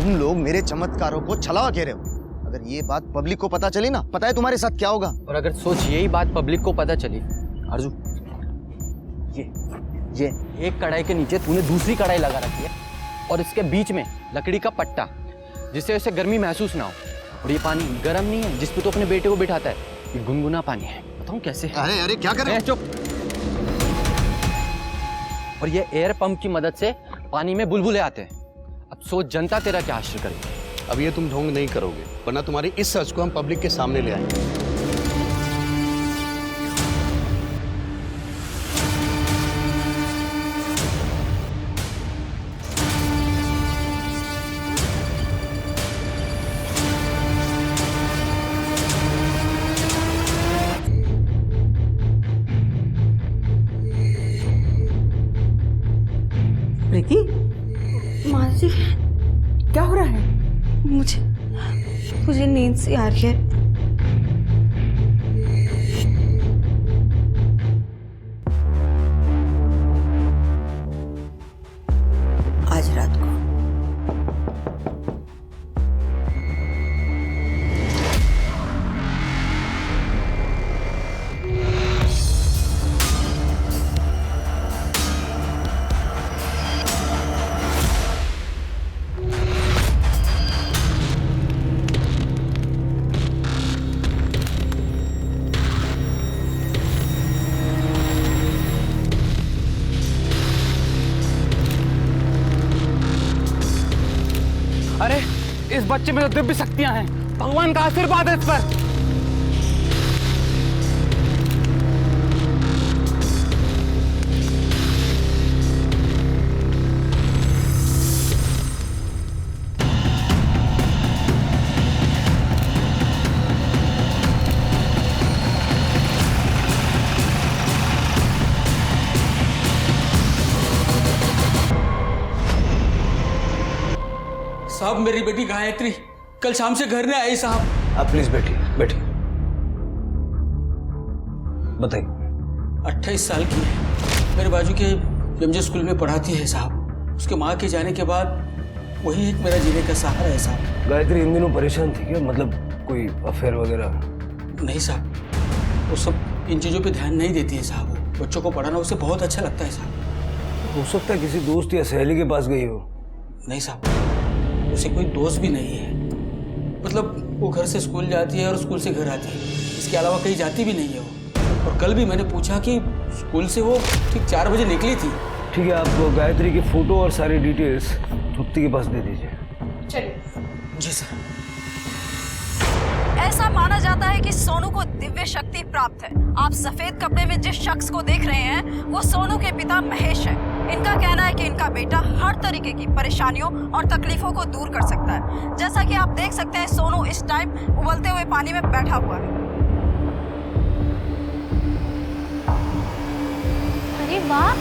तुम लोग मेरे चमत्कारों को छलावा कह रहे हो। अगर ये बात पब्लिक को पता चली ना, पता है तुम्हारे साथ क्या होगा? और अगर सोच यही बात पब्लिक को पता चली, अर्जुन, ये एक कढ़ाई के नीचे तूने दूसरी कढ़ाई लगा रखी है और इसके बीच में लकड़ी का पट्टा, जिससे उसे गर्मी महसूस ना हो। और ये पानी गर्म नहीं है जिस पे तो अपने बेटे को बिठाता है, ये गुनगुना पानी है। बताऊं कैसे? अरे अरे क्या कर रहे हो? चुप। और ये एयर पंप की मदद से पानी में बुलबुले आते हैं। अब सोच जनता तेरा क्या आश्चर्य करेगी। अब ये तुम ढोंग नहीं करोगे, वरना तुम्हारी इस सच को हम पब्लिक के सामने ले आएंगे। प्रीति, माँ जी, क्या हो रहा है? मुझे नींद सी आ रही है। आज रात को अरे इस बच्चे में तो दिव्य शक्तियां हैं, भगवान का आशीर्वाद है इस पर। साहब, मेरी बेटी गायत्री कल शाम से घर नहीं आई साहब। आप प्लीज बैठिए, बैठिए, बताइए। 28 साल की है, मेरे बाजू के एमजे स्कूल में पढ़ाती है साहब। उसके माँ के जाने के बाद वही एक मेरा जीने का सहारा है साहब। गायत्री इन दिनों परेशान थी क्या? मतलब कोई अफेयर वगैरह? नहीं साहब, वो सब इन चीज़ों पे ध्यान नहीं देती है साहब। वो बच्चों को पढ़ाना उसे बहुत अच्छा लगता है साहब। हो सकता है किसी दोस्त या सहेली के पास गई हो। नहीं साहब, उसे कोई दोस्त भी नहीं है। मतलब वो घर से स्कूल जाती है और स्कूल से घर आती है, इसके अलावा कहीं जाती भी नहीं है वो। और कल भी मैंने पूछा कि स्कूल से वो ठीक 4 बजे निकली थी। ठीक है, आप गायत्री की फोटो और सारी डिटेल्स तृप्ति के पास दे दीजिए। चलिए। जी सर। ऐसा माना जाता है कि सोनू को दिव्य शक्ति प्राप्त है। आप सफेद कपड़े में जिस शख्स को देख रहे हैं वो सोनू के पिता महेश है। इनका कहना है कि इनका बेटा हर तरीके की परेशानियों और तकलीफों को दूर कर सकता है। जैसा कि आप देख सकते हैं, सोनू इस टाइम उबलते हुए पानी में बैठा हुआ है। अरे वाह,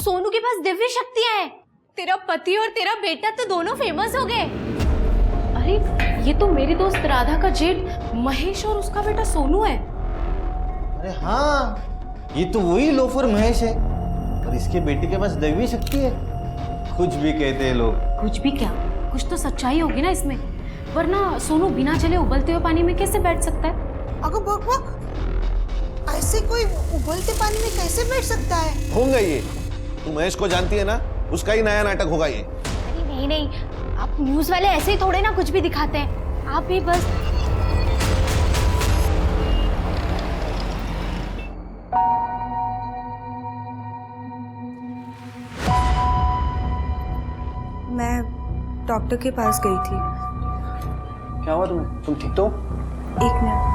सोनू के पास दिव्य शक्तियां हैं। तेरा पति और तेरा बेटा तो दोनों फेमस हो गए। अरे ये तो मेरी दोस्त राधा का जेठ महेश और उसका बेटा सोनू है। अरे हाँ, ये तो वही लोफर महेश है और इसके बेटे के पास दैवी शक्ति है। कुछ भी कहते हैं लोग। कुछ भी क्या, कुछ तो सच्चाई होगी ना इसमें, वरना सोनू बिना चले उबलते हुए पानी में कैसे बैठ सकता है? अगर बक ऐसे कोई उबलते पानी में कैसे बैठ सकता है? होगा ये। तुम महेश को जानती है ना, उसका ही नया नाटक होगा ये। अरे नहीं नहीं, आप न्यूज वाले ऐसे ही थोड़े ना कुछ भी दिखाते हैं। आप भी बस मैं डॉक्टर के पास गई थी। क्या हुआ तुम्हें? तुम ठीक तो? एक मिनट।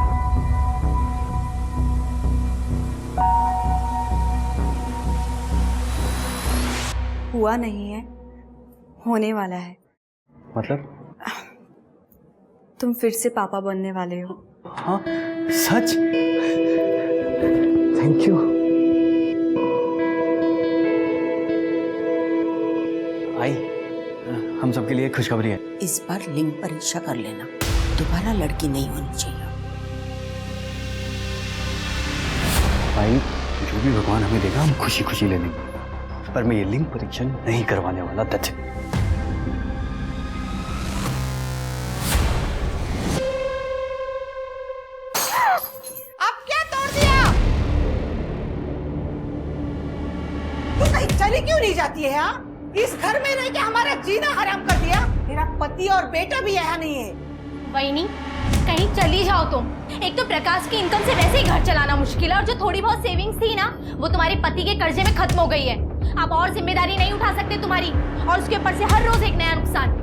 हुआ नहीं है, होने वाला है। मतलब? तुम फिर से पापा बनने वाले हो। हाँ सच? Thank you. आई, हम सबके लिए खुशखबरी है। इस बार लिंग परीक्षा कर लेना, दोबारा लड़की नहीं होनी चाहिए। भाई, जो भी भगवान हमें देगा हम खुशी खुशी ले लेंगे, पर मैं ये लिंग परीक्षण नहीं करवाने वाला। क्यों नहीं जाती है? हाँ, इस घर में रह के हमारा जीना हराम कर दिया। तेरा पति और बेटा भी यहाँ नहीं है। वही कहीं चली जाओ तुम। एक तो प्रकाश की इनकम से वैसे ही घर चलाना मुश्किल है, और जो थोड़ी बहुत सेविंग्स थी ना, वो तुम्हारे पति के कर्जे में खत्म हो गई है। अब और जिम्मेदारी नहीं उठा सकते तुम्हारी, और उसके ऊपर से हर रोज एक नया नुकसान।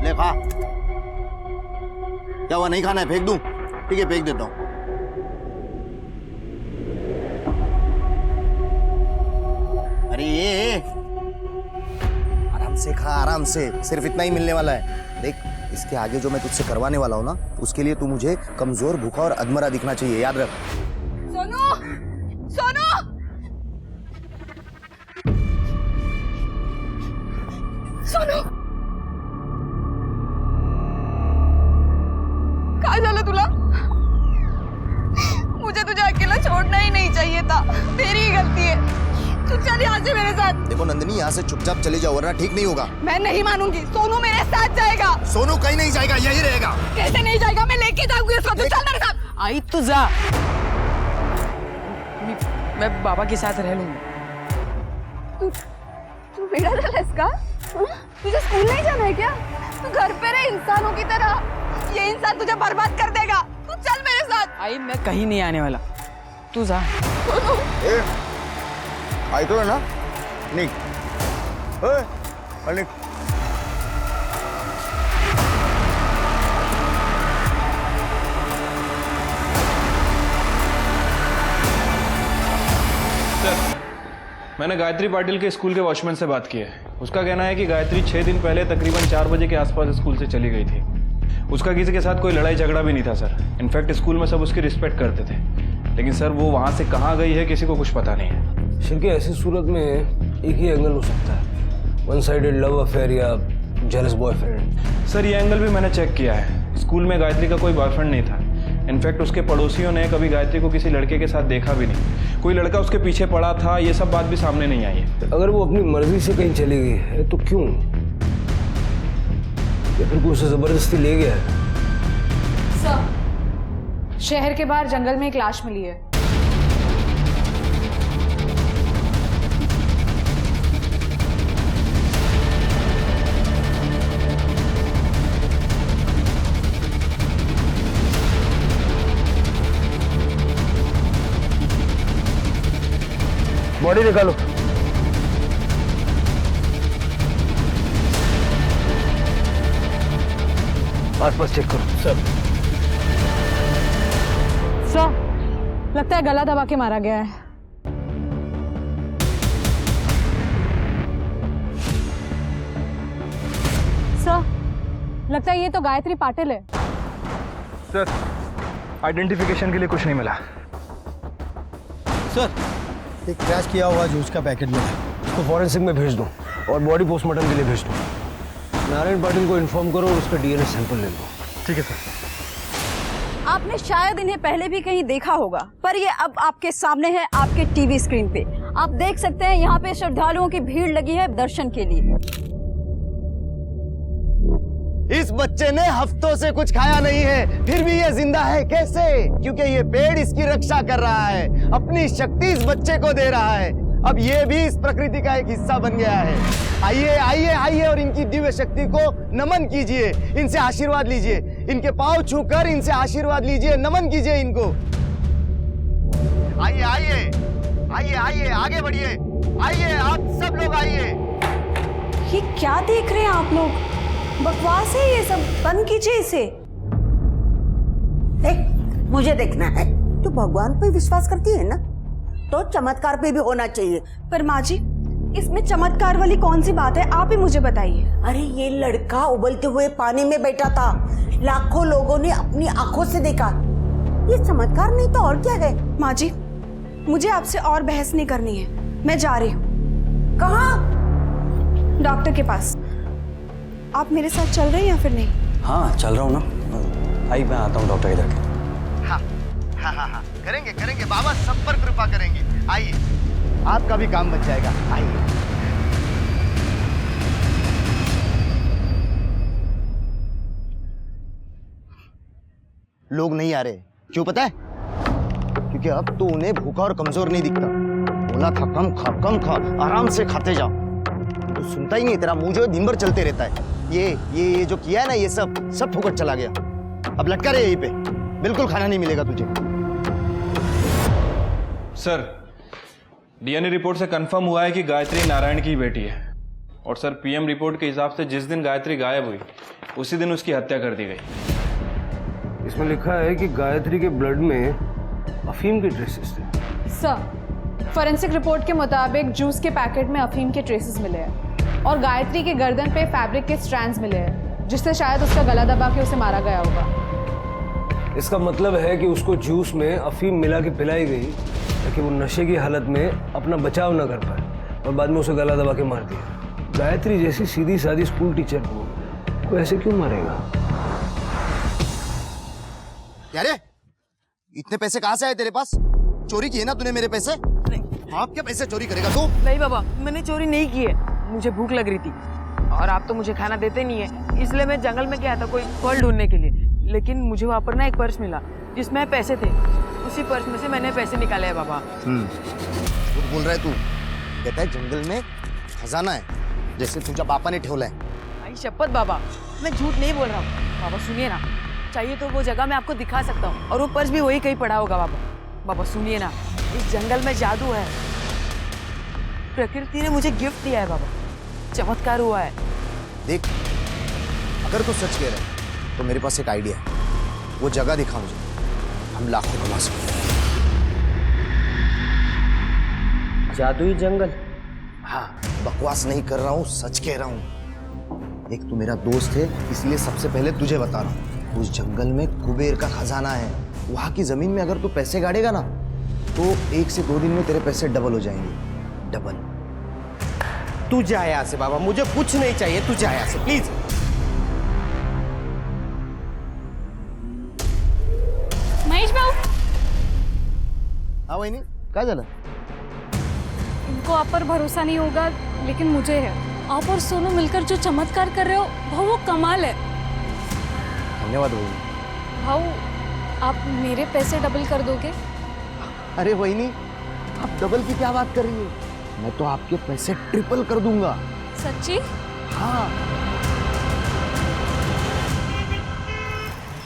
ले खा। क्या हुआ, नहीं खाना है? फेंक दूं? ठीक है, फेंक देता हूं। अरे ये आराम से खा, आराम से। सिर्फ इतना ही मिलने वाला है। देख, इसके आगे जो मैं तुझसे करवाने वाला हूं ना, उसके लिए तू मुझे कमजोर, भूखा और अधमरा दिखना चाहिए, याद रख। सोनू, सोनू, सोनू, काय झालं तुला? मुझे तुझे अकेला छोड़ना ही नहीं चाहिए था। तेरी ही गलती है। तू चल यहाँ से मेरे साथ। देखो नंदिनी, यहाँ से चुपचाप चले जाओ वरना ठीक नहीं होगा। मैं नहीं मानूंगी। सोनू मेरे साथ जाएगा। सोनू कहीं नहीं जाएगा, यही रहेगा। कैसे नहीं जाएगा? मैं लेके जाऊंगी उसको। तू चल मेरे साथ। आई तू जा, मैं बाबा के साथ रह लूंगी। तू बेड़ा डाला इसका? तुझे स्कूल नहीं जाना है क्या? तू घर पे रहे इंसानों की तरह। ये इंसान तुझे बर्बाद कर देगा। तू चल मेरे साथ। आई मैं कहीं नहीं आने वाला, तू जा। आई तो है ना? निक। निक। मैंने गायत्री पाटिल के स्कूल के वॉचमैन से बात की है। उसका कहना है कि गायत्री 6 दिन पहले तकरीबन 4 बजे के आसपास स्कूल से चली गई थी। उसका किसी के साथ कोई लड़ाई झगड़ा भी नहीं था सर। इनफैक्ट स्कूल में सब उसकी रिस्पेक्ट करते थे। लेकिन सर वो वहाँ से कहाँ गई है किसी को कुछ पता नहीं है। शिल्के, ऐसी सूरत में एक ही एंगल हो सकता है, वन साइडेड लव अफेयर या जेलस बॉयफ्रेंड। सर ये एंगल भी मैंने चेक किया है। स्कूल में गायत्री का कोई बॉयफ्रेंड नहीं था। इनफैक्ट उसके पड़ोसियों ने कभी गायत्री को किसी लड़के के साथ देखा भी नहीं। कोई लड़का उसके पीछे पड़ा था, ये सब बात भी सामने नहीं आई है। अगर वो अपनी मर्जी से कहीं चली गई है तो क्यों? या फिर कोई उसे जबरदस्ती ले गया है? सर, शहर के बाहर जंगल में एक लाश मिली है। बॉडी निकालो। आसपास चेक करो। सर, लगता है गला दबा के मारा गया है। सर, लगता है ये तो गायत्री पाटिल है। सर आइडेंटिफिकेशन के लिए कुछ नहीं मिला। सर, एक क्रैश किया हुआ जूस का पैकेट मिला, उसको फॉरेंसिक में भेज दो और बॉडी पोस्टमार्टम के लिए भेज दो। नारायण पाटिल को इन्फॉर्म करो और उसका डीएनए सैंपल ले लो। ठीक है सर। आपने शायद इन्हें पहले भी कहीं देखा होगा, पर ये अब आपके सामने है, आपके टीवी स्क्रीन पे। आप देख सकते हैं यहाँ पे श्रद्धालुओं की भीड़ लगी है दर्शन के लिए। इस बच्चे ने हफ्तों से कुछ खाया नहीं है, फिर भी ये जिंदा है। कैसे? क्योंकि ये पेड़ इसकी रक्षा कर रहा है, अपनी शक्ति इस बच्चे को दे रहा है। अब ये भी इस प्रकृति का एक हिस्सा बन गया है। आइए आइए आइए और इनकी दिव्य शक्ति को नमन कीजिए, इनसे आशीर्वाद लीजिए, इनके पांव छूकर इनसे आशीर्वाद लीजिए, नमन कीजिए इनको। आइए आइए आइए आइए, आगे बढ़िए, आइए आप सब लोग आइए। ये क्या देख रहे हैं आप लोग? बकवास है ये सब, बंद कीजिए इसे। मुझे देखना है, तू भगवान पे विश्वास करती है ना, तो चमत्कार पे भी होना चाहिए। पर माँ जी, इसमें चमत्कार वाली कौन सी बात है, आप ही मुझे बताइए। अरे ये लड़का उबलते हुए पानी में बैठा था, लाखों लोगों ने अपनी आंखों से देखा। ये चमत्कार नहीं तो और क्या है? माँ जी, मुझे आपसे और बहस नहीं करनी है, मैं जा रही हूँ। कहाँ? डॉक्टर के पास। आप मेरे साथ चल रहे हैं या फिर नहीं? हाँ चल रहा हूँ ना। आई मैं आता हूँ डॉक्टर इधर। हाँ हाँ हाँ हाँ, करेंगे करेंगे, बाबा सब पर कृपा करेंगे। आइए आपका भी काम बच जाएगा। आइए। लोग नहीं आ रहे, क्यों पता है? क्योंकि अब तो उन्हें भूखा और कमजोर नहीं दिखता। बोला था कम खा, आराम से खाते जाओ। तो सुनता ही नहीं, तेरा मुंह जो है दिन भर चलते रहता है। ये जो किया है ना, ये सब फुकट चला गया। अब लटका रहे यहीं पे, बिल्कुल खाना नहीं मिलेगा तुझे। सर, डीएनए रिपोर्ट से कंफर्म हुआ है कि गायत्री नारायण की बेटी है। और सर, पीएम रिपोर्ट के हिसाब से जिस दिन गायत्री गायब हुई उसी दिन उसकी हत्या कर दी गई। इसमें लिखा है कि गायत्री के ब्लड में अफीम के ट्रेसेस थे। सर, फोरेंसिक रिपोर्ट के मुताबिक जूस के पैकेट में अफीम के ट्रेसेस मिले हैं और गायत्री के गर्दन पे फैब्रिक के स्ट्रैंड्स मिले हैं, जिससे शायद उसका गला दबा के उसे मारा गया होगा। इसका मतलब है कि उसको जूस में अफीम मिला के पिलाई गई ताकि वो नशे की हालत में अपना बचाव न कर पाए और बाद में उसे गला दबा के मार दिया। गायत्री जैसी सीधी सादी स्कूल टीचर को ऐसे क्यों मारेगा? क्या रे? इतने पैसे कहाँ से आए तेरे पास? चोरी किए ना तूने मेरे पैसे? आप क्या पैसे चोरी करेगा तू? नहीं बाबा, मैंने चोरी नहीं की है। मुझे भूख लग रही थी और आप तो मुझे खाना देते नहीं है, इसलिए मैं जंगल में गया था कोई फल ढूंढने के लिए। लेकिन मुझे वहाँ पर ना एक पर्स मिला जिसमें पैसे थे। उसी पर्स में से मैंने पैसे निकाले हैं बाबा। झूठ बोल रहा है तू। कहता है जंगल में खजाना है, जैसे तुझा बापा ने ठेवला है। भाई शपथ बाबा, मैं झूठ नहीं बोल रहा हूँ। बाबा सुनिए ना, चाहिए तो वो जगह मैं आपको दिखा सकता हूँ और वो पर्स भी वही कहीं पड़ा होगा बाबा। बाबा सुनिए ना, इस जंगल में जादू है। प्रकृति ने मुझे गिफ्ट दिया है बाबा, चमत्कार हुआ है। देख, अगर तू सच कह रहा है तो मेरे पास एक आइडिया है। वो जगह दिखा मुझे, हम लाखों कमा सकते हैं। जादुई जंगल? हाँ, बकवास नहीं कर रहा हूँ, सच कह रहा हूँ। एक तू मेरा दोस्त है, इसलिए सबसे पहले तुझे बता रहा हूँ। उस जंगल में कुबेर का खजाना है। वहां की जमीन में अगर तू पैसे गाड़ेगा ना, तो 1 से 2 दिन में तेरे पैसे डबल हो जाएंगे। डबल। तू जा यहाँ से बाबा, मुझे कुछ नहीं चाहिए। तू जा यहाँ से प्लीज। महेश भाऊ, हाँ वही नहीं, क्या झालं? इनको आप पर भरोसा नहीं होगा, लेकिन मुझे है। आप और सोनू मिलकर जो चमत्कार कर रहे हो वो कमाल है। धन्यवाद भाऊ, आप मेरे पैसे डबल कर दोगे? अरे वही नहीं, आप डबल की क्या बात कर रही है? मैं तो आपके पैसे ट्रिपल कर दूंगा। सच्ची? हाँ।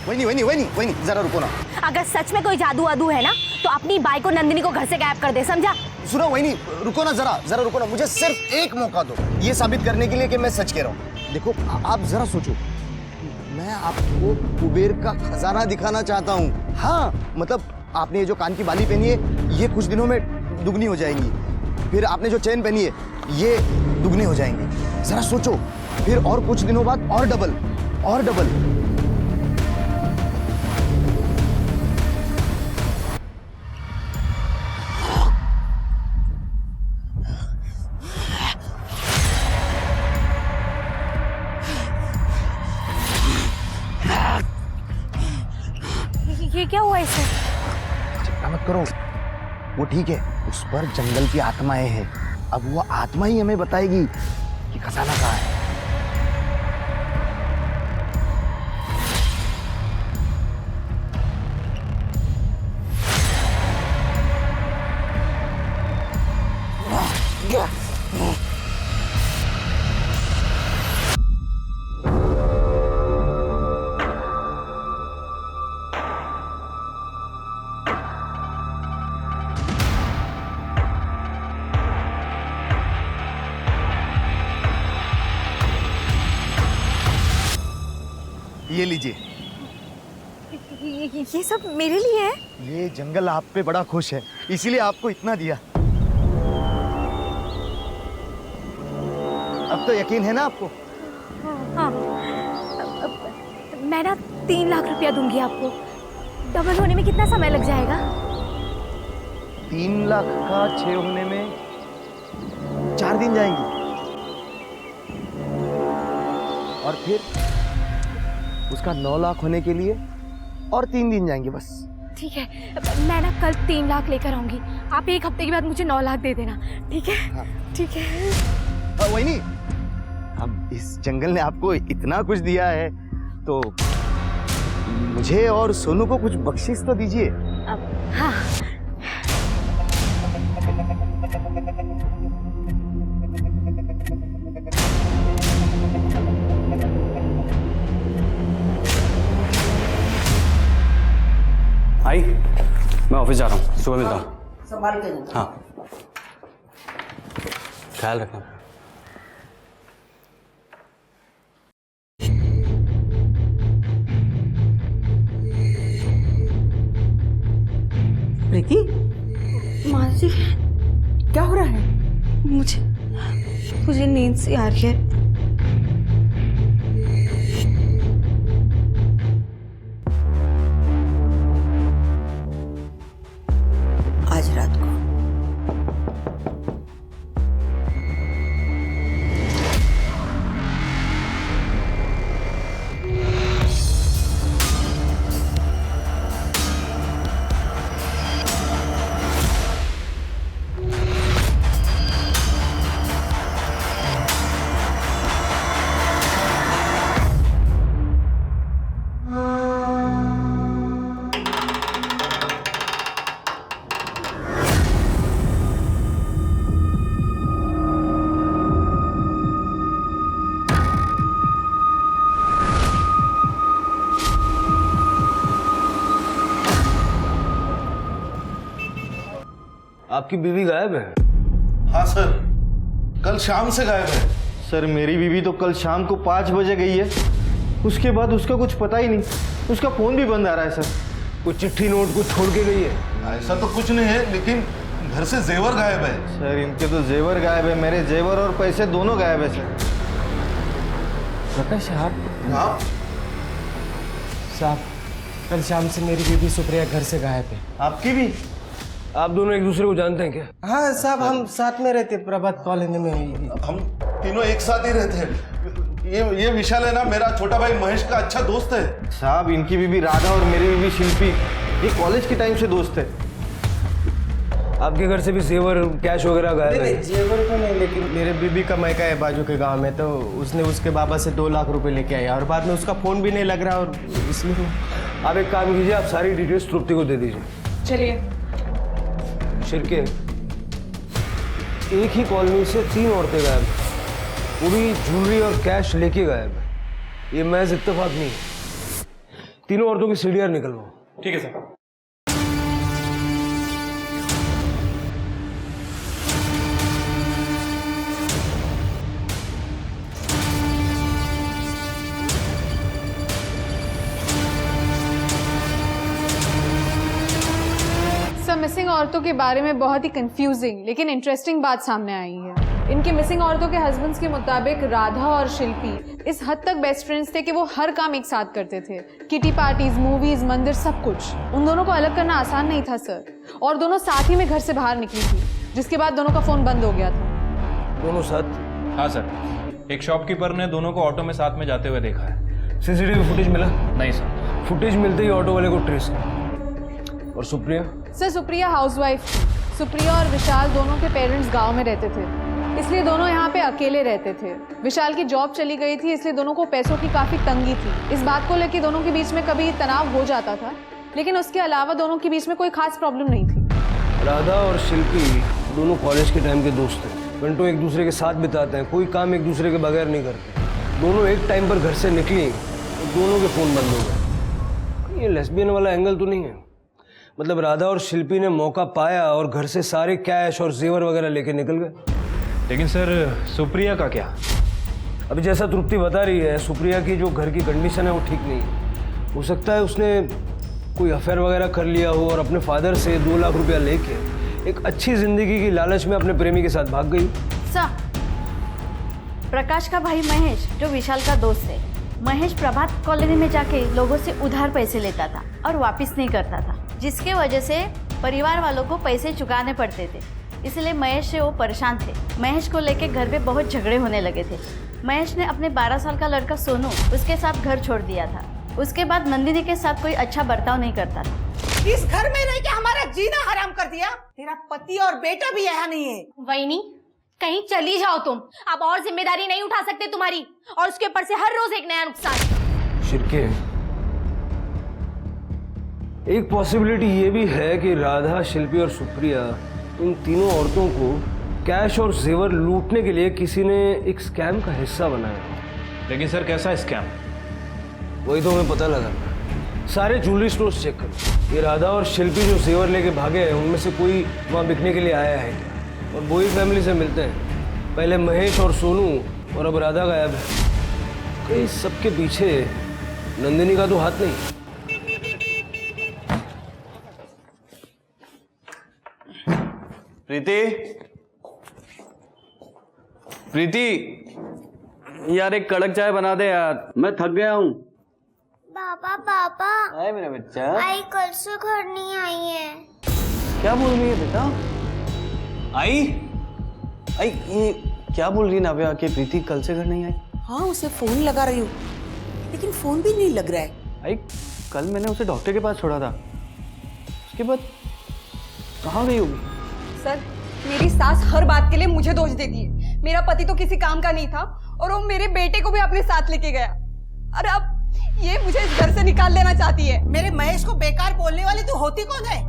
वही नहीं, जरा रुको ना। अगर सच में कोई जादू वादू है ना, तो अपनी बाइक को नंदिनी को घर से गायब कर दे, समझा? सुनो वही नहीं, रुको ना, जरा रुको ना। मुझे सिर्फ एक मौका दो, ये साबित करने के लिए कि मैं सच कह रहा हूँ। देखो, आप जरा सोचो, मैं आपको कुबेर का खजाना दिखाना चाहता हूँ। हाँ, मतलब आपने ये जो कान की बाली पहनी है, ये कुछ दिनों में दुगनी हो जाएंगी। फिर आपने जो चेन पहनी है, ये दुगनी हो जाएंगी। जरा सोचो, फिर और कुछ दिनों बाद और डबल, और डबल। ये क्या हुआ इसे? चिंता मत करो, वो ठीक है। उस पर जंगल की आत्माएं हैं। अब वो आत्मा ही हमें बताएगी कि खजाना कहाँ है। ये लीजिए। ये सब मेरे लिए है? ये जंगल आप पे बड़ा खुश है, इसीलिए आपको इतना दिया। अब तो यकीन है ना आपको? हाँ, मैं ना 3 लाख रुपया दूंगी आपको। डबल होने में कितना समय लग जाएगा? 3 लाख का 6 होने में 4 दिन जाएंगे, और फिर उसका 9 लाख होने के लिए और 3 दिन जाएंगे बस। ठीक है, मैं ना कल 3 लाख लेकर आऊंगी। आप 1 हफ्ते के बाद मुझे 9 लाख दे देना, ठीक है? ठीक है। वही अब इस जंगल ने आपको इतना कुछ दिया है तो मुझे और सोनू को कुछ बख्शिश तो दीजिए। हाँ। आई, मैं ऑफिस जा रहा हूँ, सुबह मिलता हूँ। संभाल के जाना। हाँ, ख्याल रखना। प्रीति, माँ जी, क्या हो रहा है? मुझे नींद सी आ रही है। आज रात को आपकी बीवी गायब है? हाँ सर, कल शाम से गायब है। सर मेरी बीवी तो कल शाम को 5 बजे गई है, उसके बाद उसका कुछ पता ही नहीं, उसका फोन भी बंद आ रहा है सर। कुछ चिट्ठी नोट कुछ छोड़ के गई है? ऐसा तो कुछ नहीं है, लेकिन घर से जेवर गायब है। सर इनके तो जेवर गायब है, मेरे जेवर और पैसे दोनों गायब है सर। प्रकाश आप? हाँ साहब, कल शाम से मेरी बीबी सुप्रिया घर से गायब है। आपकी भी? आप दोनों एक दूसरे को जानते हैं क्या? हाँ साहब, हम साथ में रहते प्रभात कॉलोनी में। हम तीनों एक साथ ही रहते हैं। ये विशाल है ना, मेरा छोटा भाई महेश का अच्छा दोस्त है। साहब इनकी बीबी राधा और मेरी बीबी शिल्पी ये कॉलेज के टाइम से दोस्त है। आपके घर से भी जेवर कैश वगैरह गायब है? जेवर तो नहीं, लेकिन मेरे बीबी का मायका है बाजू के गांव में, तो उसने उसके बाबा से 2 लाख रुपए लेके आया और बाद में उसका फोन भी नहीं लग रहा, और इसलिए आप एक काम कीजिए, आप सारी डिटेल्स तृप्ति को दे दीजिए। चलिए। शिरके, एक ही कॉलोनी से 3 औरतें गायब, वो भी ज्वेलरी और कैश लेके गायब है। ये महज इत्तेफाक नहीं है। तीनों औरतों की सीढ़ियां निकलवाओ। ठीक है सर। मिसिंग औरतों के बारे में बहुत ही कंफ्यूजिंग लेकिन इंटरेस्टिंग बात सामने आई है। इनके मिसिंग औरतों के हस्बैंड्स के मुताबिक राधा और शिल्पी इस हद तक बेस्ट फ्रेंड्स थे कि वो हर काम एक साथ करते थे। किटी पार्टीज, मूवीज, मंदिर, सब कुछ। उन दोनों को अलग करना आसान नहीं था सर, और दोनों साथ ही में घर से बाहर निकली थी, जिसके बाद दोनों का फोन बंद हो गया था। दोनों साथ? हाँ सर, एक शॉपकीपर ने दोनों को ऑटो में साथ में जाते हुए देखा है। सीसीटीवी फुटेज मिला? नहीं सर। फुटेज मिलते ही ऑटो वाले को ट्रेस कर। और सुप्रिया? सर सुप्रिया हाउसवाइफ थी। सुप्रिया और विशाल दोनों के पेरेंट्स गांव में रहते थे, इसलिए दोनों यहाँ पे अकेले रहते थे। विशाल की जॉब चली गई थी, इसलिए दोनों को पैसों की काफ़ी तंगी थी। इस बात को लेकर दोनों के बीच में कभी तनाव हो जाता था, लेकिन उसके अलावा दोनों के बीच में कोई खास प्रॉब्लम नहीं थी। राधा और शिल्पी दोनों कॉलेज के टाइम के दोस्त हैं, घंटों एक दूसरे के साथ बिताते हैं, कोई काम एक दूसरे के बगैर नहीं करते। दोनों एक टाइम पर घर से निकली तो दोनों के फ़ोन बंद हो गए। ये लेस्बियन वाला एंगल तो नहीं है? मतलब राधा और शिल्पी ने मौका पाया और घर से सारे कैश और जेवर वगैरह लेके निकल गए। लेकिन सर सुप्रिया का क्या? अभी जैसा तृप्ति बता रही है, सुप्रिया की जो घर की कंडीशन है वो ठीक नहीं है। हो सकता है उसने कोई अफेयर वगैरह कर लिया हो और अपने फादर से 2 लाख रुपया लेके एक अच्छी जिंदगी की लालच में अपने प्रेमी के साथ भाग गई। सर, प्रकाश का भाई महेश जो विशाल का दोस्त है, महेश प्रभात कॉलोनी में जाके लोगों से उधार पैसे लेता था और वापस नहीं करता था, जिसके वजह से परिवार वालों को पैसे चुकाने पड़ते थे। इसलिए महेश से वो परेशान थे। महेश को लेके घर पे बहुत झगड़े होने लगे थे। महेश ने अपने 12 साल का लड़का सोनू उसके साथ घर छोड़ दिया था। उसके बाद नंदिनी के साथ कोई अच्छा बर्ताव नहीं करता था। इस घर में रह के हमारा जीना हराम कर दिया। तेरा पति और बेटा भी यहाँ नहीं है। वहीनी, कहीं चली जाओ तुम, अब और जिम्मेदारी नहीं उठा सकते तुम्हारी, और उसके ऊपर से हर रोज एक नया नुकसान। शिरके, एक पॉसिबिलिटी ये भी है कि राधा, शिल्पी और सुप्रिया इन तीनों औरतों को कैश और जेवर लूटने के लिए किसी ने एक स्कैम का हिस्सा बनाया। लेकिन सर कैसा स्कैम? वही तो हमें पता लगा। सारे ज्वेलरी स्टोर्स चेक करो। ये राधा और शिल्पी जो जेवर लेके भागे हैं उनमें से कोई वहाँ बिकने के लिए आया है क्या? और वही फैमिली से मिलते हैं। पहले महेश और सोनू और अब राधा गायब है। कहीं सबके पीछे नंदिनी का तो हाथ नहीं। प्रीति, प्रीति, यार एक कड़क चाय बना दे यार, मैं थक गया हूँ। पापा पापा, आए मेरा बच्चा। आई कल से घर नहीं आई है। क्या बोल रही है बेटा? आई ये क्या बोल रही है नाव्या कि प्रीति कल से घर नहीं आई? हाँ, उसे फोन लगा रही हूँ लेकिन फोन भी नहीं लग रहा है। आई कल मैंने उसे डॉक्टर के पास छोड़ा था, उसके बाद कहाँ गई होगी? सर, मेरी सास हर बात के लिए मुझे दोष देती है। मेरा पति तो किसी काम का नहीं था और वो मेरे बेटे को भी अपने साथ लेके गया। अरे अब ये मुझे इस घर से निकाल लेना चाहती है। मेरे महेश को बेकार बोलने वाली तू होती कौन है?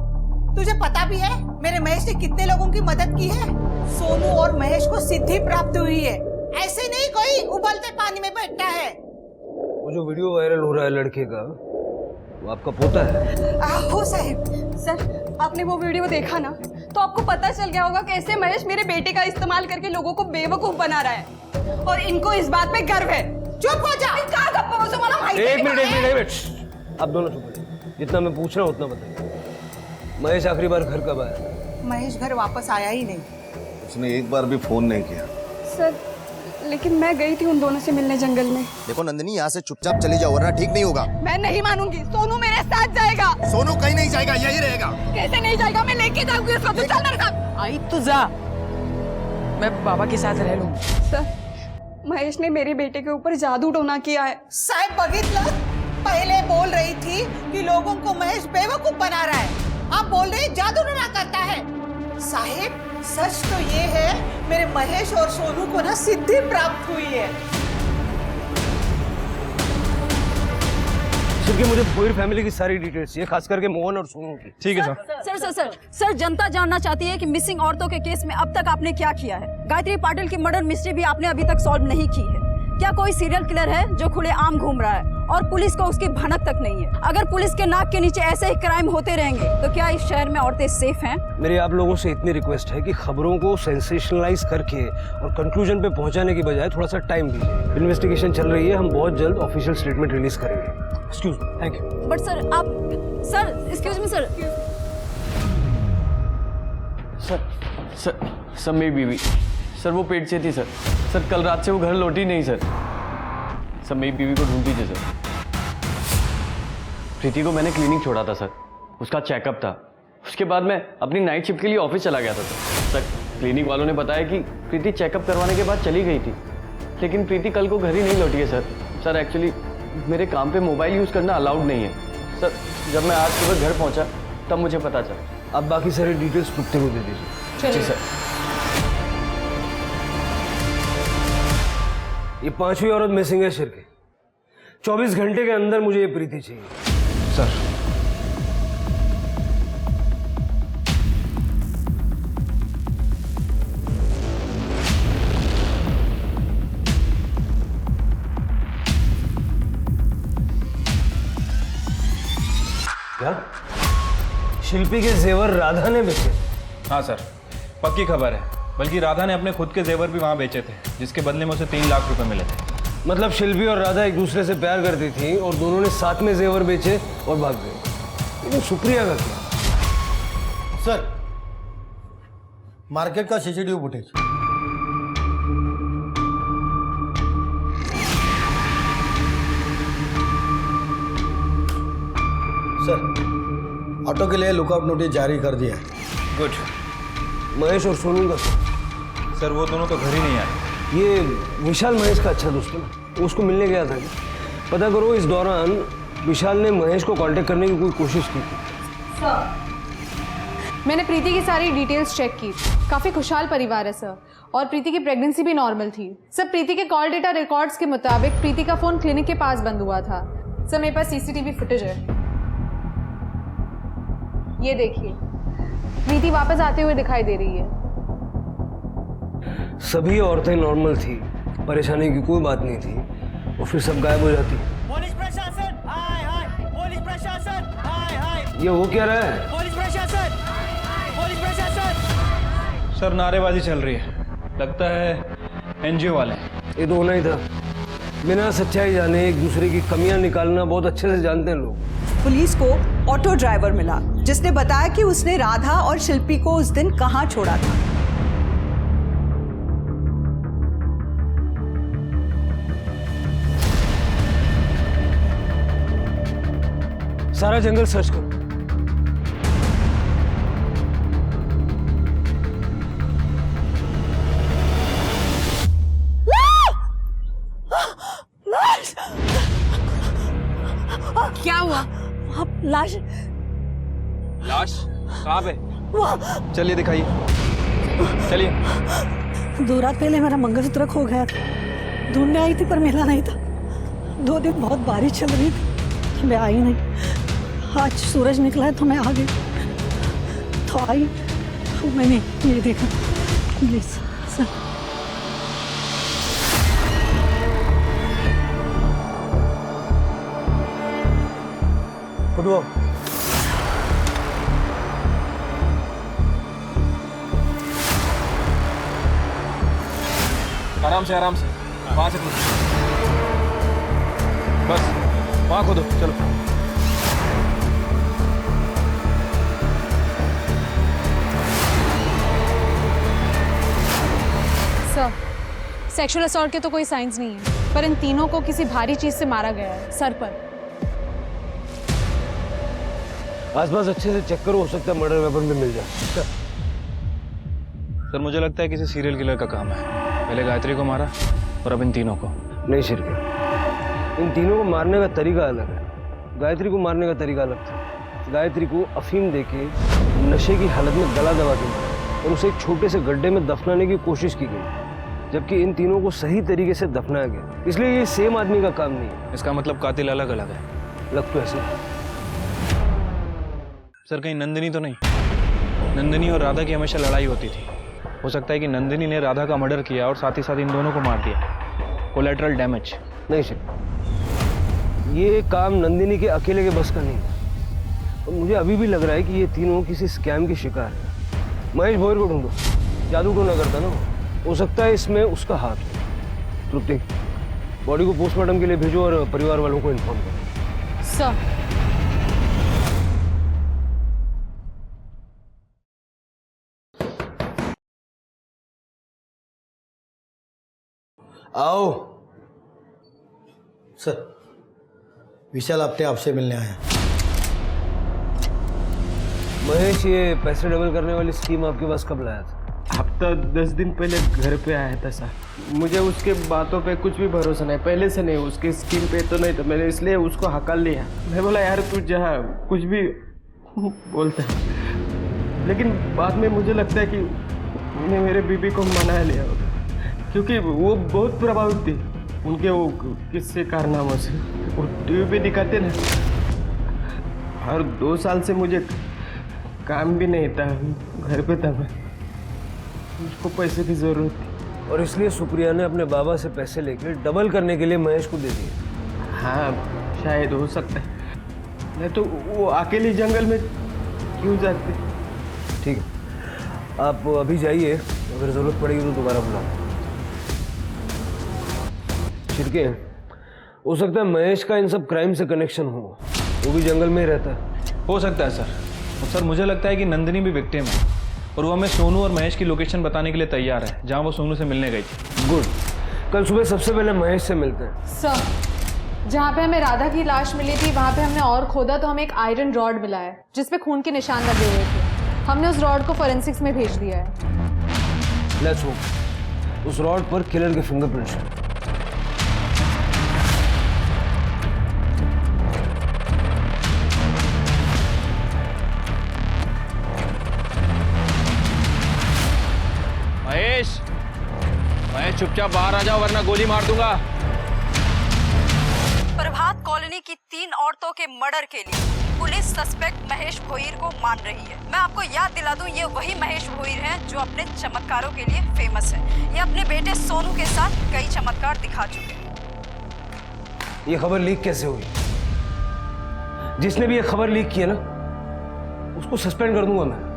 तुझे पता भी है मेरे महेश ने कितने लोगों की मदद की है? सोनू और महेश को सिद्धि प्राप्त हुई है। ऐसे नहीं कोई उबलते पानी में बैठता है। वो जो वीडियो वायरल हो रहा है लड़के का, वो आपका पोता है? हो साहब। सर, आपने वो वीडियो देखा ना, तो आपको पता चल गया होगा कैसे महेश मेरे बेटे का इस्तेमाल करके लोगों को बेवकूफ बना रहा है, और इनको इस बात पे गर्व है। चुप हो जा। एक मिनट, आप दोनों चुप हो जाइए। जितना मैं पूछ रहा हूँ उतना बताइए। महेश आखिरी बार घर कब आया? महेश घर वापस आया ही नहीं। उसने एक बार भी फोन नहीं किया। सर, लेकिन मैं गई थी उन दोनों से मिलने जंगल में। देखो नंदिनी, यहाँ से चुपचाप चली जाओ वरना ठीक नहीं होगा। मैं नहीं मानूंगी, सोनू मेरे साथ जाएगा। सोनू कहीं नहीं जाएगा, यही रहेगा। कैसे नहीं जाएगा? मैं लेके जाऊंगी उसको। तू चल मेरे साथ। आई तो जा, मैं बाबा के साथ रह लूंगी। सर, महेश ने मेरे बेटे के ऊपर जादू टोना किया है। साहब बघितला, पहले बोल रही थी कि लोगों को महेश बेवकूफ बना रहा है, आप बोल रहे जादू टोना करता है। साहब सच तो ये है मेरे महेश और सोनू को ना सिद्धि प्राप्त हुई है। सिर्फ मुझे पूरी फैमिली की सारी डिटेल्स चाहिए, खास करके मोहन और सोनू की। ठीक है sir. Sir sir sir sir जनता जानना चाहती है कि मिसिंग औरतों के केस में अब तक आपने क्या किया है। गायत्री पाटिल की मर्डर मिस्ट्री भी आपने अभी तक सॉल्व नहीं की है। क्या कोई सीरियल किलर है जो खुले आम घूम रहा है और पुलिस को उसकी भनक तक नहीं है? अगर पुलिस के नाक के नीचे ऐसे ही क्राइम होते रहेंगे तो क्या इस शहर में औरतें सेफ हैं? मेरी आप लोगों से इतनी रिक्वेस्ट है कि खबरों को सेंसेशनलाइज करके और कंक्लूजन पे पहुंचाने की बजाय थोड़ा सा टाइम दीजिए। इन्वेस्टिगेशन चल रही है, हम बहुत जल्द ऑफिशियल स्टेटमेंट रिलीज करेंगे। Excuse me, thank you. But sir आप sir excuse me sir sir sir sir मेरी बीवी, सर वो पेट से थी सर। सर कल रात से वो घर लौटी नहीं सर। सर मेरी बीवी को ढूंढ दीजिए सर। प्रीति को मैंने क्लिनिक छोड़ा था सर, उसका चेकअप था। उसके बाद मैं अपनी नाइट शिफ्ट के लिए ऑफिस चला गया था सर। क्लिनिक वालों ने बताया कि प्रीति चेकअप करवाने के बाद चली गई थी, लेकिन प्रीति कल को घर ही नहीं लौटी है सर। सर एक्चुअली मेरे काम पे मोबाइल यूज़ करना अलाउड नहीं है सर। जब मैं आज सुबह घर पहुंचा तब मुझे पता चला। आप बाकी सारी डिटेल्स पुख्ते को दे दीजिए। जी सर। ये पांचवी औरत मिसिंग है शिरके। 24 घंटे के अंदर मुझे ये प्रीति चाहिए सर। क्या शिल्पी के जेवर राधा ने बेचे? हाँ सर, पक्की खबर है। बल्कि राधा ने अपने खुद के जेवर भी वहाँ बेचे थे, जिसके बदले में उसे 3 लाख रुपए मिले थे। मतलब शिल्पी और राधा एक दूसरे से प्यार करती थी और दोनों ने साथ में जेवर बेचे और भाग गए। लेकिन सुप्रिया का क्या? सर, मार्केट का सीसीटीवी फुटेज। सर, ऑटो के लिए लुकआउट नोटिस जारी कर दिया है। गुड। महेश और सोनू का सर वो दोनों तो घर ही नहीं आए। ये विशाल महेश का अच्छा दोस्त है ना, वो उसको मिलने गया था। पता करो इस दौरान विशाल ने महेश को कांटेक्ट करने की कोई कोशिश की थी। मैंने प्रीति की सारी डिटेल्स चेक की। काफ़ी खुशहाल परिवार है सर, और प्रीति की प्रेगनेंसी भी नॉर्मल थी। सर, प्रीति के कॉल डेटा रिकॉर्ड्स के मुताबिक प्रीति का फ़ोन क्लिनिक के पास बंद हुआ था। सर, मेरे पास सीसीटीवी फुटेज है, ये देखिए। प्रीति वापस आते हुए दिखाई दे रही है। सभी औरतें नॉर्मल थी, परेशानी की कोई बात नहीं थी, और फिर सब गायब हो जाती। पुलिस प्रशासन हाय हाय, पुलिस प्रशासन हाय हाय, ये हो क्या रहा है? पुलिस प्रशासन, पुलिस प्रशासन। सर नारेबाजी चल रही है, लगता है एनजीओ वाले। ये तो होना ही था। बिना सच्चाई जाने एक दूसरे की कमियां निकालना बहुत अच्छे से जानते हैं लोग। पुलिस को ऑटो ड्राइवर मिला जिसने बताया कि उसने राधा और शिल्पी को उस दिन कहाँ छोड़ा था। सारा जंगल सर्च करो। क्या हुआ? लाश लाश कहाँ पे? चलिए दिखाइए, चलिए। 2 रात पहले मेरा मंगलसूत्र खो गया था, ढूंढने आई थी पर मिला नहीं था। 2 दिन बहुत बारिश चल रही थी, मैं आई नहीं। आज सूरज निकला है तो मैं आ गई, तो आई तो मैंने ये देखा। प्लीज सर, खुद वो आराम से आराम से, वहां से खोदो, बस वहां खोदो, चलो। सर, सेक्सुअल असॉल्ट के तो कोई साइंस नहीं है, पर इन तीनों को किसी भारी चीज से मारा गया है, सर पर। आसपास अच्छे से चेक करो, हो सकता है मर्डर वेपन भी मिल जाए। सर मुझे लगता है किसी सीरियल किलर का काम है। पहले गायत्री को मारा और अब इन तीनों को। नहीं शिरके, इन तीनों को मारने का तरीका अलग है। गायत्री को मारने का तरीका अलग था। गायत्री को अफीम देके नशे की हालत में गला दबा के और उसे एक छोटे से गड्ढे में दफनाने की कोशिश की गई, जबकि इन तीनों को सही तरीके से दफनाया गया। इसलिए ये सेम आदमी का काम नहीं है। इसका मतलब कातिल अलग अलग है। लग तो ऐसे। सर कहीं नंदिनी तो नहीं? नंदिनी और राधा की हमेशा लड़ाई होती थी। हो सकता है कि नंदिनी ने राधा का मर्डर किया और साथ ही साथ इन दोनों को मार दिया। Collateral damage. नहीं सर, ये काम नंदिनी के अकेले के बस का नहीं है, और मुझे अभी भी लग रहा है कि ये तीनों किसी स्कैम की शिकार है। महेश भोयर को ढूंढो, जादू टोना करता ना, हो सकता है इसमें उसका हाथ हो। तृप्ति, बॉडी को पोस्टमार्टम के लिए भेजो और परिवार वालों को इन्फॉर्म करो। सर, आओ। सर, विशाल अपने आपसे मिलने आया। महेश, ये पैसे डबल करने वाली स्कीम आपके पास कब लाया था? हफ्ता 10 दिन पहले घर पे आया था सर। मुझे उसके बातों पे कुछ भी भरोसा नहीं, पहले से नहीं, उसकी स्कीम पे तो नहीं, तो मैंने इसलिए उसको हकल लिया। मैं बोला यार तू जहाँ कुछ भी बोलता है, लेकिन बाद में मुझे लगता है कि मैंने मेरे बीबी को मना लिया होगा, क्योंकि वो बहुत प्रभावित थी उनके वो किस्से कारनामों से। वो टीवी पे दिखाते ना, और 2 साल से मुझे काम भी नहीं था, घर पे था मैं, उसको पैसे की जरूरत थी। और इसलिए सुप्रिया ने अपने बाबा से पैसे लेकर डबल करने के लिए महेश को दे दिए। हाँ शायद हो सकता है, नहीं तो वो अकेले जंगल में क्यों जाते। ठीक है, आप अभी जाइए, अगर जरूरत पड़ेगी तो दोबारा बुलाओ। शिरके, हो सकता है महेश का इन सब क्राइम से कनेक्शन हो, वो भी जंगल में ही रहता है। हो सकता है सर। और सर मुझे लगता है कि नंदिनी भी विक्टिम है, और वो हमें सोनू और महेश की लोकेशन बताने के लिए तैयार है, जहां वो सोनू से मिलने गई थी। गुड, कल सुबह सबसे पहले महेश से मिलते हैं। सर, जहाँ पे हमें राधा की लाश मिली थी वहाँ पे हमने और खोदा तो हमें एक आयरन रॉड मिला है जिसपे खून के निशान लगे हुए थे। हमने उस रॉड को फोरेंसिक्स में भेज दिया है। लेट्स होप उस रॉड पर किलर के फिंगरप्रिंट्स हैं। चुपचाप बाहर आ जाओ वरना गोली मार दूंगा। प्रभात कॉलोनी की 3 औरतों के मर्डर के लिए पुलिस सस्पेक्ट महेश भोईर को मान रही है। मैं आपको याद दिला दूं, ये वही महेश भोईर हैं जो अपने चमत्कारों के लिए फेमस है। ये अपने बेटे सोनू के साथ कई चमत्कार दिखा चुके हैं। ये खबर लीक कैसे हुई? जिसने भी ये खबर लीक की है ना, उसको सस्पेंड कर दूंगा मैं।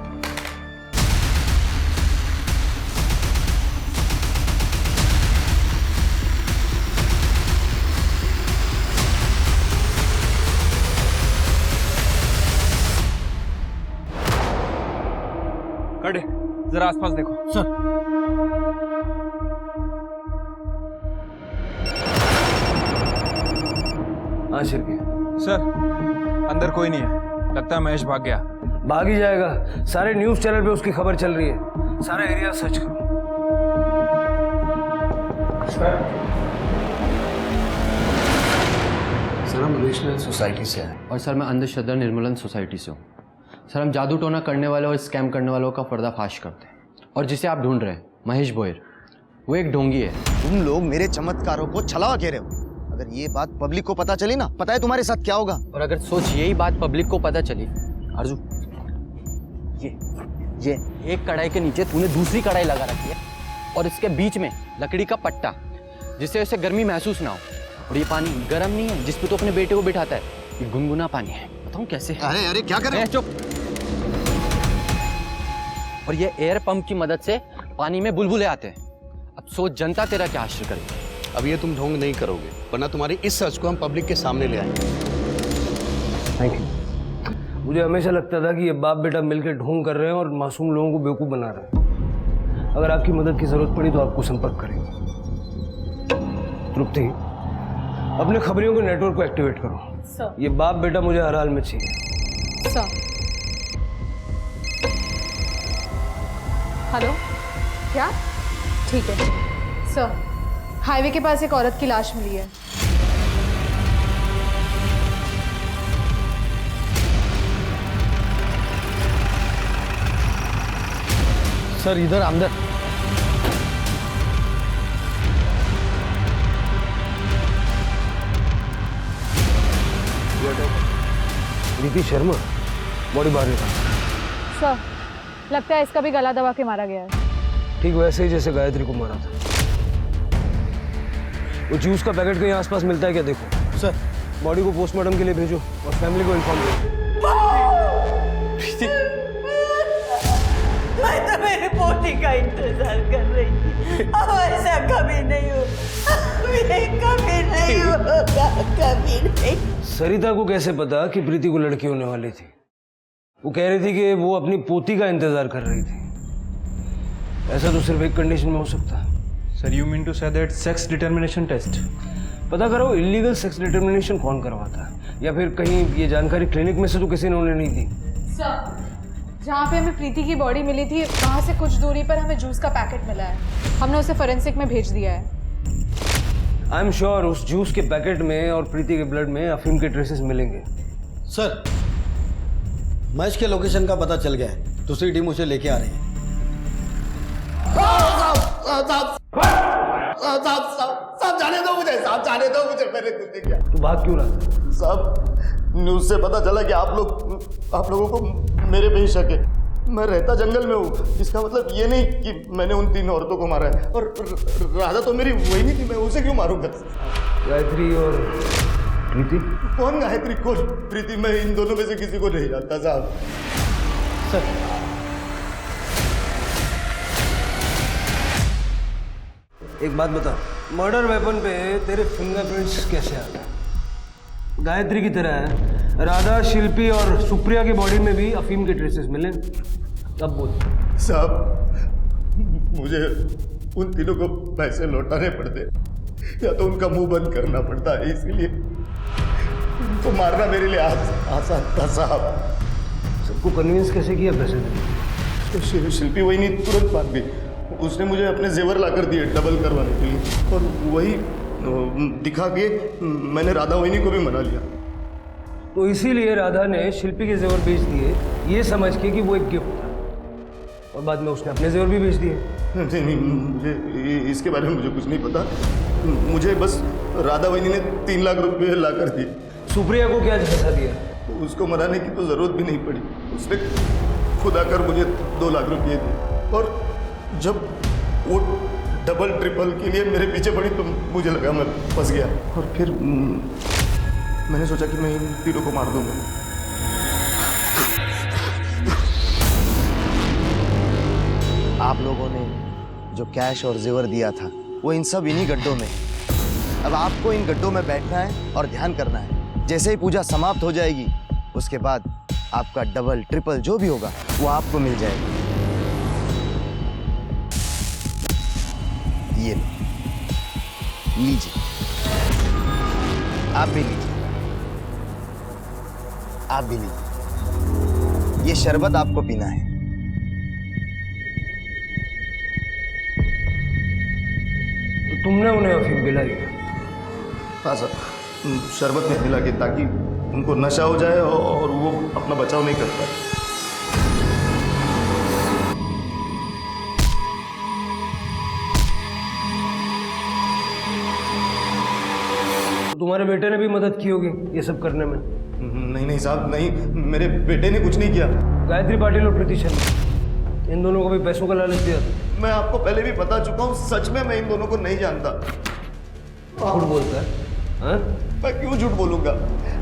कड़े जरा आसपास देखो। सर। हाँ शिरके। सर अंदर कोई नहीं है, लगता है महेश भाग गया। भाग ही जाएगा, सारे न्यूज चैनल पे उसकी खबर चल रही है, सारा एरिया सर्च करो। सर हम रिलेशनल सोसाइटी से आए। और सर मैं अंधश्रद्धा निर्मूलन सोसाइटी से हूँ। सर हम जादू टोना करने वालों और स्कैम करने वालों का पर्दाफाश करते हैं। और जिसे आप ढूंढ रहे हैं महेश भोईर, वो एक ढोंगी है। तुम लोग मेरे चमत्कारों को छलावा कह रहे हो। अगर ये बात पब्लिक को पता चली ना, पता है तुम्हारे साथ क्या होगा? और अगर सोच यही बात पब्लिक को पता चली, अर्जु ये एक कढ़ाई के नीचे तूने दूसरी कढ़ाई लगा रखी है और इसके बीच में लकड़ी का पट्टा, जिससे उसे गर्मी महसूस ना हो। और ये पानी गर्म नहीं है जिस पे तो अपने बेटे को बिठाता है, ये गुनगुना पानी है। बताऊं कैसे? अरे अरे क्या कर रहे हो? चुप। और ये एयर पंप की मदद से पानी में बुलबुले आते हैं। अब सोच जनता तेरा क्या आश्चर्य करेगी। अब ये तुम ढोंग नहीं करोगे, वरना तुम्हारी इस सच को हम पब्लिक के सामने ले आएंगे। Thank you. मुझे हमेशा लगता था कि ये बाप बेटा मिलकर ढोंग कर रहे हैं और मासूम लोगों को बेवकूफ़ बना रहे हैं। अगर आपकी मदद की जरूरत पड़ी तो आपको संपर्क करेंगे। तृप्ति, अपने खबरियों के नेटवर्क को एक्टिवेट करो। सर। ये बाप बेटा मुझे हर हाल में चाहिए। सर। हेलो, क्या? ठीक है सर। हाईवे के पास एक औरत की लाश मिली है। सर इधर अंदर। प्रीति शर्मा बॉडी बाहर निकाल। सर लगता है इसका भी गला दबा के मारा गया है। ठीक वैसे ही जैसे गायत्री को मारा था। वो जूस का पैकेट कहीं आसपास मिलता है क्या देखो। सर बॉडी को पोस्टमार्टम के लिए भेजो और फैमिली को इन्फॉर्म करो। मैं तो मेरी पोती का इंतजार कर रही थी। अब ऐसा कभी नहीं हो, कभी नहीं होगा, कभी नहीं। सरिता को कैसे पता कि प्रीति को लड़की होने वाली थी? वो कह रही थी कि वो अपनी पोती का इंतजार कर रही थी। ऐसा तो सिर्फ एक कंडीशन में हो सकता है। Sir you mean to say that sex determination test? पता करो इलीगल सेक्स डिटर्मिनेशन कौन करवाता है, या फिर कहीं ये जानकारी क्लिनिक में से तो किसी ने उन्हें नहीं दी। सर जहाँ पे हमें प्रीति की बॉडी मिली थी वहाँ से कुछ दूरी पर हमें जूस का पैकेट मिला है। हमने उसे फोरेंसिक में भेज दिया है। आई एम श्योर उस जूस के पैकेट में और प्रीति के ब्लड में अफीम के ट्रेसेस मिलेंगे। सर महेश के लोकेशन का पता चल गया है, दूसरी टीम उसे लेके आ रही है। साहब जाने दो मुझे, साहब जाने दो मुझे, मैंने कुछ नहीं किया। तू भाग क्यों रहा? साहब न्यूज से पता चला कि आप लोगों को मेरे पे ही शक है। मैं रहता जंगल में हूँ, इसका मतलब ये नहीं कि मैंने उन 3 औरतों को मारा है। और राधा तो मेरी वही नहीं थी, मैं उसे क्यों मारूंगा? गायत्री और प्रीति? कौन गायत्री कौन प्रीति? मैं इन दोनों में से किसी को नहीं जानता साहब। सर एक बात बता, मर्डर वेपन पे तेरे फिंगरप्रिंट्स कैसे आ गए? गायत्री की तरह राधा, शिल्पी और सुप्रिया की बॉडी में भी अफीम के ट्रेसेस मिले। तब बोल साहब, मुझे उन तीनों को पैसे लौटाने पड़ते या तो उनका मुंह बंद करना पड़ता है, इसीलिए उनको मारना मेरे लिए आसान था साहब। सबको कन्विंस कैसे किया पैसे देने? तो शिल्पी वही नहीं तुरंत भाग गई। उसने मुझे अपने जेवर ला कर दिए डबल करवाने के लिए, और वही दिखा के मैंने राधा वहीनी को भी मना लिया। तो इसीलिए राधा ने शिल्पी के जेवर बेच दिए, ये समझ के कि वो एक गिफ्ट था, और बाद में उसने अपने जेवर भी बेच दिए। नहीं, मुझे इसके बारे में मुझे कुछ नहीं पता। मुझे बस राधा वहीनी ने 3 लाख रुपए ला कर दिए। सुप्रिया को क्या झंझा दिया? उसको मनाने की तो जरूरत भी नहीं पड़ी, उसने खुद आकर मुझे 2 लाख रुपए दिए। और जब वो डबल ट्रिपल के लिए मेरे पीछे पड़ी तो मुझे लगा मैं फंस गया, और फिर मैंने सोचा कि मैं इन तीनों को मार दूंगा। आप लोगों ने जो कैश और जेवर दिया था वो इन सब इन्हीं गड्ढों में। अब आपको इन गड्ढों में बैठना है और ध्यान करना है। जैसे ही पूजा समाप्त हो जाएगी उसके बाद आपका डबल ट्रिपल जो भी होगा वो आपको मिल जाएगा। ये लीजिए, आप भी लीजिए, आप भी लीजिए। ये शरबत आपको पीना है। तुमने उन्हें अफीम पिलाई? हाँ सर, शरबत में मिला के ताकि उनको नशा हो जाए और वो अपना बचाव नहीं कर पाए। तुम्हारे बेटे ने भी मदद की होगी ये सब करने में? नहीं साहब, नहीं, मेरे बेटे ने कुछ नहीं किया। गायत्री पाटिल और प्रीति शर्मा, इन दोनों को भी पैसों का लालच दिया था? मैं आपको पहले भी बता चुका हूँ, सच में मैं इन दोनों को नहीं जानता। झूठ बोलता है? हाँ? मैं क्यों झूठ बोलूंगा?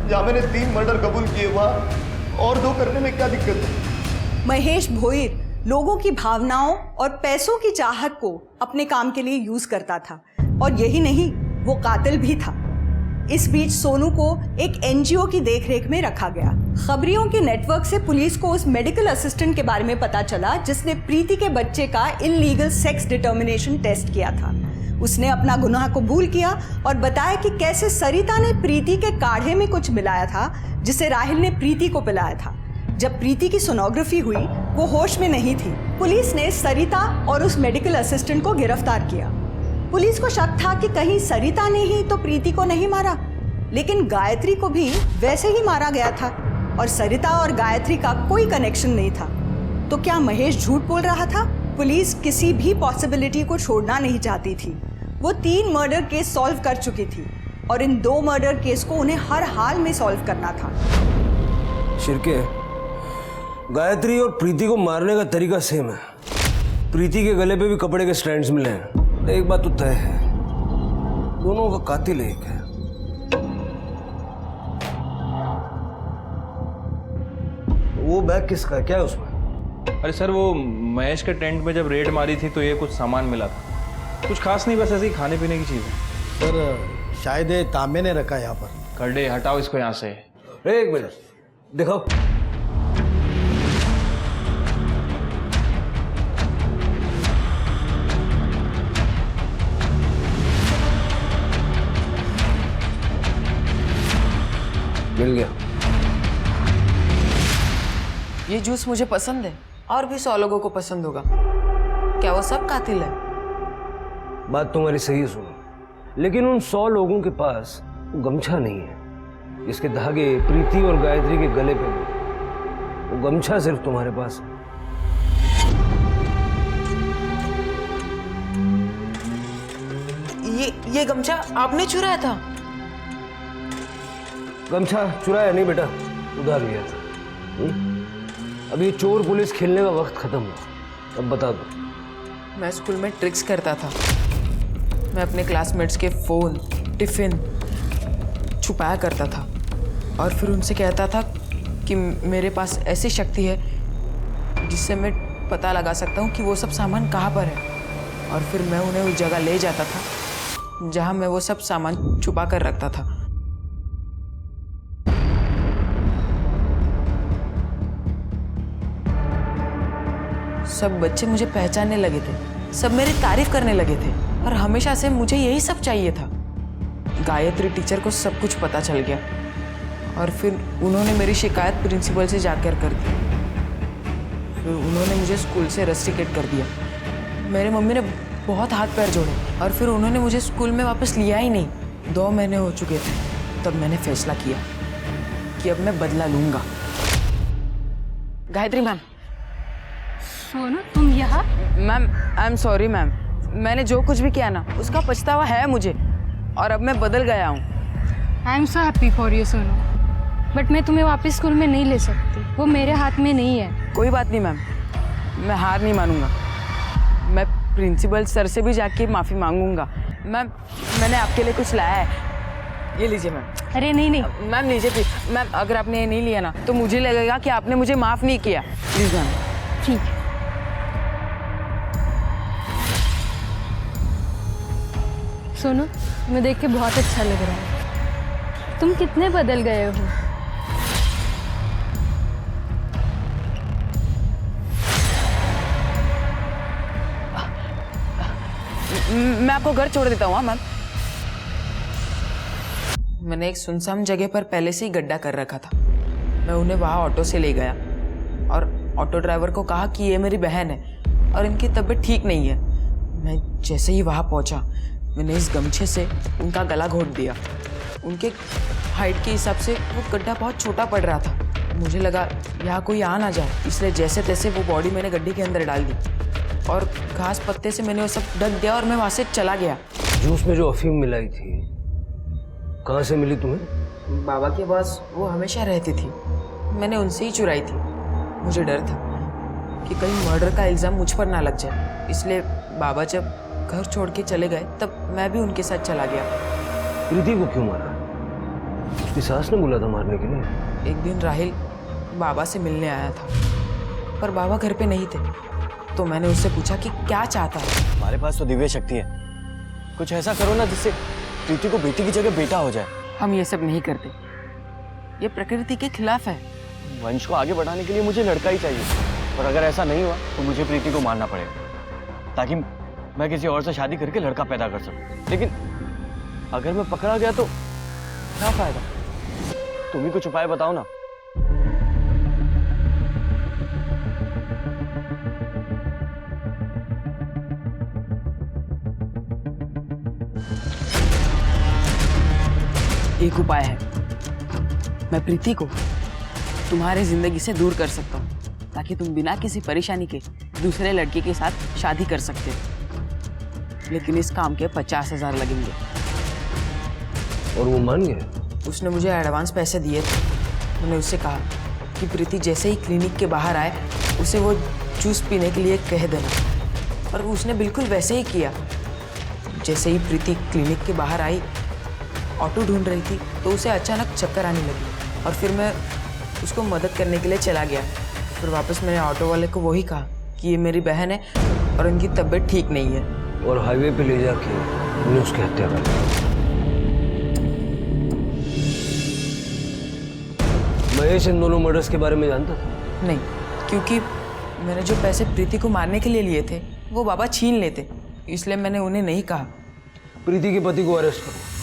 जहाँ मैंने 3 मर्डर कबूल किए वहाँ और 2 करने में क्या दिक्कत है? महेश भोईर लोगों की भावनाओं और पैसों की चाहत को अपने काम के लिए यूज करता था, और यही नहीं, वो कातिल भी था। इस बीच सोनू को एक एनजीओ की देखरेख में रखा गया। खबरियों के नेटवर्क से पुलिस को उस मेडिकल असिस्टेंट के बारे में पता चला जिसने प्रीति के बच्चे का इल्लीगल सेक्स डिटर्मिनेशन टेस्ट किया था। उसने अपना गुनाह कबूल किया और बताया कि कैसे सरिता ने प्रीति के काढ़े में कुछ मिलाया था जिसे राहिल ने प्रीति को पिलाया था। जब प्रीति की सोनोग्राफी हुई वो होश में नहीं थी। पुलिस ने सरिता और उस मेडिकल असिस्टेंट को गिरफ्तार किया। पुलिस को शक था कि कहीं सरिता ने ही तो प्रीति को नहीं मारा, लेकिन गायत्री को भी वैसे ही मारा गया था और सरिता और गायत्री का कोई कनेक्शन नहीं था। तो क्या महेश झूठ बोल रहा था? पुलिस किसी भी पॉसिबिलिटी को छोड़ना नहीं चाहती थी। वो 3 मर्डर केस सॉल्व कर चुकी थी और इन 2 मर्डर केस को उन्हें हर हाल में सॉल्व करना था। शिर्के, गायत्री और प्रीति को मारने का तरीका सेम है। प्रीति के गले पे भी कपड़े के स्ट्रैंड्स मिले हैं। एक बात तो तय है, दोनों का कातिल एक है। वो बैग किसका है? क्या है उसमें? अरे सर, वो महेश के टेंट में जब रेड मारी थी तो ये कुछ सामान मिला था। कुछ खास नहीं, बस ऐसे ही खाने पीने की चीज़ है। सर शायद ये तांबे ने रखा है यहाँ पर। खड्डे हटाओ इसको यहाँ से। एक मिनट दिखाओ। मिल गया। ये जूस मुझे पसंद है और भी 100 लोगों को पसंद होगा। क्या वो सब कातिल है? बात तुम्हारी सही है सुनो, लेकिन उन 100 लोगों के पास वो गमछा नहीं है जिसके धागे प्रीति और गायत्री के गले पे हैं। वो गमछा सिर्फ तुम्हारे पास है। ये गमछा आपने चुराया था? गमछा चुराया नहीं बेटा, उधार लिया था। अब ये चोर पुलिस खेलने का वक्त खत्म हुआ। अब बता दो। मैं स्कूल में ट्रिक्स करता था। मैं अपने क्लासमेट्स के फ़ोन, टिफ़िन छुपाया करता था और फिर उनसे कहता था कि मेरे पास ऐसी शक्ति है जिससे मैं पता लगा सकता हूँ कि वो सब सामान कहाँ पर है, और फिर मैं उन्हें उस जगह ले जाता था जहाँ मैं वो सब सामान छुपा कर रखता था। सब बच्चे मुझे पहचानने लगे थे, सब मेरी तारीफ करने लगे थे और हमेशा से मुझे यही सब चाहिए था। गायत्री टीचर को सब कुछ पता चल गया और फिर उन्होंने मेरी शिकायत प्रिंसिपल से जाकर कर दी। फिर उन्होंने मुझे स्कूल से रस्टिकेट कर दिया। मेरे मम्मी ने बहुत हाथ पैर जोड़े और फिर उन्होंने मुझे स्कूल में वापस लिया ही नहीं। 2 महीने हो चुके थे तब मैंने फैसला किया कि अब मैं बदला लूंगा। गायत्री मैम, सोनू तुम यहाँ? Ma'am I am sorry ma'am, मैंने जो कुछ भी किया ना उसका पछतावा है मुझे, और अब मैं बदल गया हूँ। I am so happy for you Sonu, but मैं तुम्हें वापस स्कूल में नहीं ले सकती, वो मेरे हाथ में नहीं है। कोई बात नहीं मैम, मैं हार नहीं मानूंगा। मैं प्रिंसिपल सर से भी जाके माफ़ी मांगूंगा। मैम मैंने आपके लिए कुछ लाया है, ये लीजिए मैम। अरे नहीं नहीं मैम लीजिए प्लीज। मैम अगर आपने ये नहीं लिया ना तो मुझे लगेगा कि आपने मुझे माफ़ नहीं किया। Please ma'am. ठीक है। सोनू तुम्हें देख के बहुत अच्छा लग रहा है, तुम कितने बदल गए हो। मैं आपको घर छोड़ देता हूँ। मैम मैंने एक सुनसान जगह पर पहले से ही गड्ढा कर रखा था। मैं उन्हें वहाँ ऑटो से ले गया और ऑटो ड्राइवर को कहा कि ये मेरी बहन है और इनकी तबीयत ठीक नहीं है। मैं जैसे ही वहाँ पहुँचा मैंने इस गमछे से उनका गला घोट दिया। उनके हाइट के हिसाब से वो गड्ढा बहुत छोटा पड़ रहा था। मुझे लगा यहाँ कोई आ ना जाए, इसलिए जैसे तैसे वो बॉडी मैंने गड्ढे के अंदर डाल दी और घास पत्ते से मैंने वो सब ढक दिया और मैं वहाँ से चला गया। जूस में जो अफीम मिलाई थी कहाँ से मिली तुम्हें? बाबा के पास वो हमेशा रहती थी, मैंने उनसे ही चुराई थी। मुझे डर था कि कहीं मर्डर का इल्ज़ाम मुझ पर ना लग जाए, इसलिए बाबा जब घर छोड़ के चले गए तब मैं भी उनके साथ चला गया। प्रीति को क्यों मारा? उसकी सास ने बोला था मारने के लिए। एक दिन राहिल बाबा से मिलने आया था, पर बाबा घर पे नहीं थे, तो मैंने उससे पूछा कि क्या चाहता है। हमारे पास तो दिव्य शक्ति है, कुछ ऐसा करो ना जिससे प्रीति को बेटी की जगह बेटा हो जाए। हम ये सब नहीं करते, ये प्रकृति के खिलाफ है। वंश को आगे बढ़ाने के लिए मुझे लड़का ही चाहिए, और अगर ऐसा नहीं हुआ तो मुझे प्रीति को मारना पड़ेगा ताकि मैं किसी और से शादी करके लड़का पैदा कर सकूं। लेकिन अगर मैं पकड़ा गया तो क्या फायदा? तुम ही कुछ उपाय बताओ ना। एक उपाय है, मैं प्रीति को तुम्हारे जिंदगी से दूर कर सकता हूँ ताकि तुम बिना किसी परेशानी के दूसरे लड़के के साथ शादी कर सकते हो। लेकिन इस काम के 50,000 लगेंगे। और वो मान गया? उसने मुझे एडवांस पैसे दिए थे। मैंने उससे कहा कि प्रीति जैसे ही क्लिनिक के बाहर आए उसे वो जूस पीने के लिए कह देना, और उसने बिल्कुल वैसे ही किया। जैसे ही प्रीति क्लिनिक के बाहर आई, ऑटो ढूंढ रही थी तो उसे अचानक चक्कर आने लगी और फिर मैं उसको मदद करने के लिए चला गया। फिर वापस मैंने ऑटो वाले को वही कहा कि ये मेरी बहन है और उनकी तबीयत ठीक नहीं है, और हाईवे पे ले जाके उन्हें उसकी हत्या कर दी। महेश इन दोनों मर्डर्स के बारे में जानता था? नहीं, क्योंकि मैंने जो पैसे प्रीति को मारने के लिए लिए थे वो बाबा छीन लेते, इसलिए मैंने उन्हें नहीं कहा। प्रीति के पति को अरेस्ट करो।